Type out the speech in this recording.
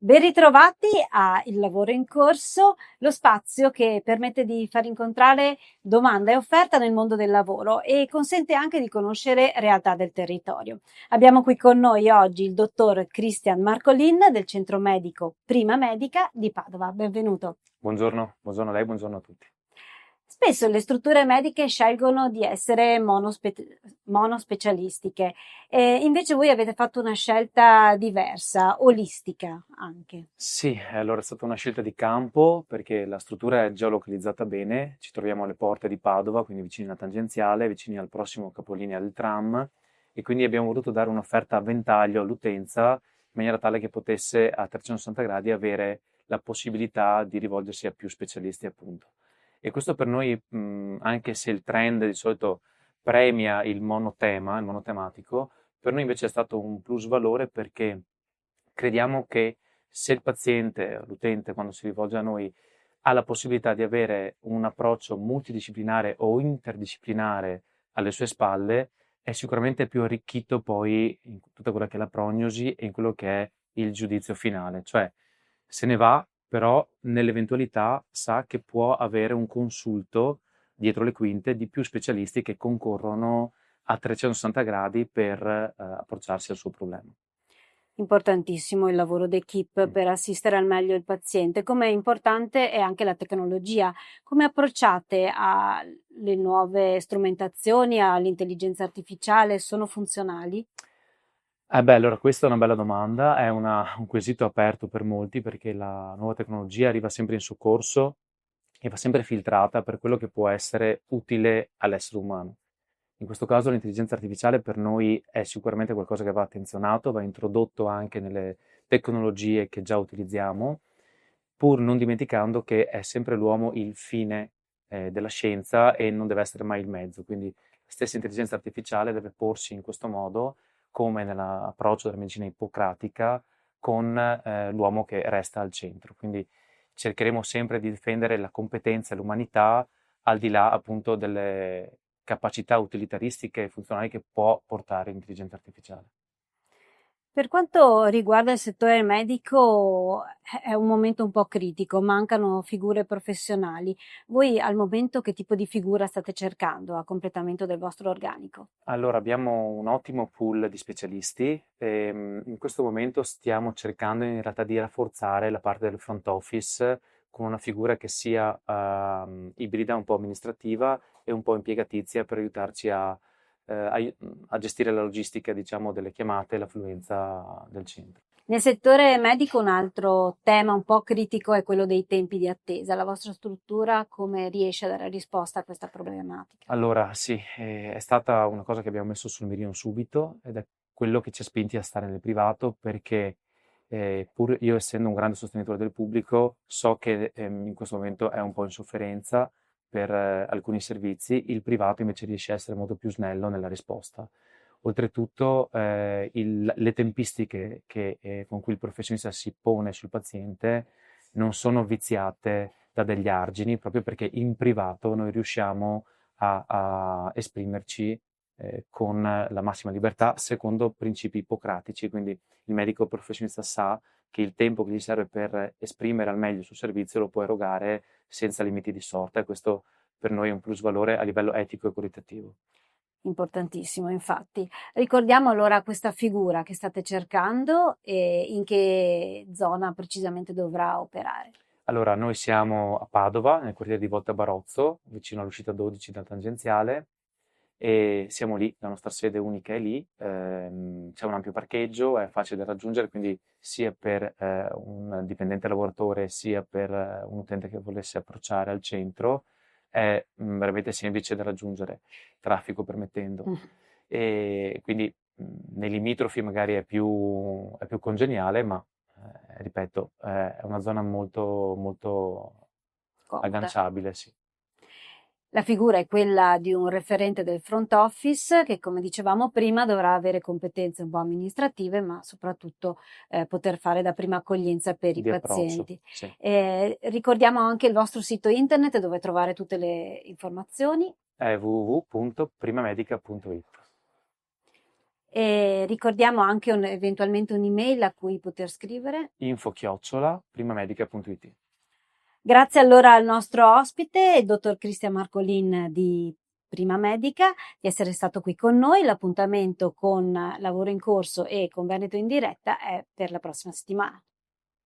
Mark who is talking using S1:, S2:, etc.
S1: Ben ritrovati a Il lavoro in corso, lo spazio che permette di far incontrare domanda e offerta nel mondo del lavoro e consente anche di conoscere realtà del territorio. Abbiamo qui con noi oggi il dottor Christian Marcolin del Centro Medico Prima Medica di Padova. Benvenuto.
S2: Buongiorno a lei, buongiorno a tutti.
S1: Spesso le strutture mediche scelgono di essere monospecialistiche, invece voi avete fatto una scelta diversa, olistica anche.
S2: Sì, allora è stata una scelta di campo perché la struttura è geolocalizzata bene, ci troviamo alle porte di Padova, quindi vicini alla tangenziale, vicini al prossimo capolinea del tram e quindi abbiamo voluto dare un'offerta a ventaglio all'utenza in maniera tale che potesse a 360 gradi avere la possibilità di rivolgersi a più specialisti appunto. E questo per noi, anche se il trend di solito premia il monotema, il monotematico, per noi invece è stato un plus valore perché crediamo che se il paziente, l'utente, quando si rivolge a noi, ha la possibilità di avere un approccio multidisciplinare o interdisciplinare alle sue spalle, è sicuramente più arricchito poi in tutta quella che è la prognosi e in quello che è il giudizio finale. Cioè, se ne va, però nell'eventualità sa che può avere un consulto dietro le quinte di più specialisti che concorrono a 360 gradi per approcciarsi al suo problema.
S1: Importantissimo il lavoro d'equipe
S2: Mm.
S1: per assistere al meglio il paziente. Come importante è anche la tecnologia. Come approcciate alle nuove strumentazioni, all'intelligenza artificiale? Sono funzionali?
S2: Allora questa è una bella domanda, è un quesito aperto per molti perché la nuova tecnologia arriva sempre in soccorso e va sempre filtrata per quello che può essere utile all'essere umano. In questo caso l'intelligenza artificiale per noi è sicuramente qualcosa che va attenzionato, va introdotto anche nelle tecnologie che già utilizziamo, pur non dimenticando che è sempre l'uomo il fine della scienza e non deve essere mai il mezzo. Quindi la stessa intelligenza artificiale deve porsi in questo modo, come nell'approccio della medicina ippocratica, con l'uomo che resta al centro. Quindi cercheremo sempre di difendere la competenza e l'umanità al di là appunto delle capacità utilitaristiche e funzionali che può portare l'intelligenza artificiale.
S1: Per quanto riguarda il settore medico, è un momento un po' critico, mancano figure professionali. Voi al momento che tipo di figura state cercando a completamento del vostro organico?
S2: Allora, abbiamo un ottimo pool di specialisti e in questo momento stiamo cercando in realtà di rafforzare la parte del front office con una figura che sia ibrida, un po' amministrativa e un po' impiegatizia per aiutarci a gestire la logistica, diciamo, delle chiamate e l'affluenza del centro.
S1: Nel settore medico un altro tema un po' critico è quello dei tempi di attesa. La vostra struttura come riesce a dare risposta a questa problematica?
S2: Allora, sì, è stata una cosa che abbiamo messo sul mirino subito ed è quello che ci ha spinti a stare nel privato perché pur io essendo un grande sostenitore del pubblico so che in questo momento è un po' in sofferenza per alcuni servizi, il privato invece riesce a essere molto più snello nella risposta. Oltretutto le tempistiche con cui il professionista si pone sul paziente non sono viziate da degli argini, proprio perché in privato noi riusciamo a esprimerci con la massima libertà secondo principi ippocratici, quindi il medico professionista sa che il tempo che gli serve per esprimere al meglio il suo servizio lo può erogare senza limiti di sorta e questo per noi è un plus valore a livello etico e qualitativo.
S1: Importantissimo, infatti. Ricordiamo allora questa figura che state cercando e in che zona precisamente dovrà operare.
S2: Allora, noi siamo a Padova, nel quartiere di Volta Barozzo, vicino all'uscita 12 della tangenziale, e siamo lì, la nostra sede unica è lì, c'è un ampio parcheggio, è facile da raggiungere, quindi sia per un dipendente lavoratore sia per un utente che volesse approcciare al centro, è veramente semplice da raggiungere, traffico permettendo.
S1: Mh.
S2: E quindi nei limitrofi magari è più congeniale, ma ripeto, è una zona molto, molto
S1: Comoda.
S2: agganciabile, sì.
S1: La figura è quella di un referente del front office che, come dicevamo prima, dovrà avere competenze un po' amministrative, ma soprattutto poter fare da prima accoglienza per i
S2: Di approccio,
S1: pazienti.
S2: sì.
S1: Ricordiamo anche il vostro sito internet dove trovare tutte le informazioni.
S2: È www.primamedica.it.
S1: E ricordiamo anche eventualmente un'email a cui poter scrivere.
S2: info@primamedica.it.
S1: Grazie allora al nostro ospite, il dottor Cristian Marcolin di Prima Medica, di essere stato qui con noi. L'appuntamento con Lavoro in Corso e con Veneto in Diretta è per la prossima settimana.